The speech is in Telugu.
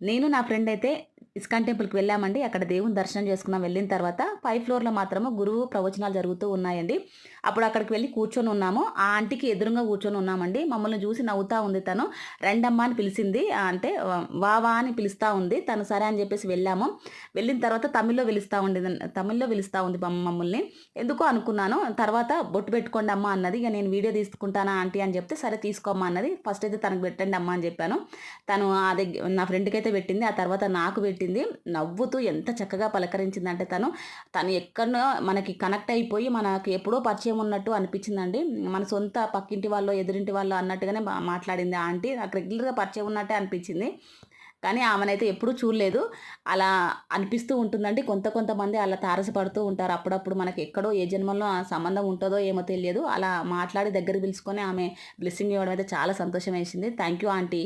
నేను నా ఫ్రెండ్ అయితే ఇస్కాన్ టెంపుల్‌కి వెళ్ళామండి. అక్కడ దేవుని దర్శనం చేసుకున్నాం. వెళ్ళిన తర్వాత పై ఫ్లోర్‌లో మాత్రము గురువు ప్రవచనాలు జరుగుతూ ఉన్నాయండి. అప్పుడు అక్కడికి వెళ్లి కూర్చొని ఉన్నాము. ఆ ఆంటీకి ఎదురుంగా కూర్చొని ఉన్నామండి. మమ్మల్ని చూసి నవ్వుతా ఉంది తను. రండమ్మా అని పిలిచింది. అంటే వా వా అని పిలుస్తా ఉంది. తను సరే అని చెప్పేసి వెళ్ళాము. వెళ్ళిన తర్వాత తమిళ్‌లో పిలుస్తా ఉంది మమ్మల్ని. ఎందుకో అనుకున్నాను. తర్వాత బొట్టు పెట్టుకోండి అమ్మా అన్నది. ఇక నేను వీడియో తీసుకుంటానా ఆంటీ అని చెప్తే సరే తీసుకోమ్మా అన్నది. ఫస్ట్ అయితే తనకు పెట్టండి అమ్మా అని చెప్పాను. తను నా ఫ్రెండ్‌కైతే పెట్టింది. ఆ తర్వాత నాకు పెట్టింది. నవ్వుతూ ఎంత చక్కగా పలకరించిందంటే తను ఎక్కడనో మనకి కనెక్ట్ అయిపోయి మనకి ఎప్పుడో పరిచయం ఉన్నట్టు అనిపించిందండి. మన సొంత పక్కింటి వాళ్ళో, ఎదురింటి వాళ్ళో అన్నట్టుగానే మాట్లాడింది ఆ ఆంటీ. నాకు రెగ్యులర్‌గా పరిచయం ఉన్నట్టే అనిపించింది. కానీ ఆమెనైతే ఎప్పుడూ చూడలేదు. అలా అనిపిస్తూ ఉంటుందండి. కొంతమంది అలా తారసపడుతూ ఉంటారు. అప్పుడప్పుడు మనకి ఎక్కడో ఏ జన్మలో ఆ సంబంధం ఉంటదో ఏమో తెలియదు. అలా మాట్లాడి దగ్గరికి పిలుచుకొని ఆమె బ్లెస్సింగ్ ఇవ్వడం అయితే చాలా సంతోషం వేసింది. Thank you aunty.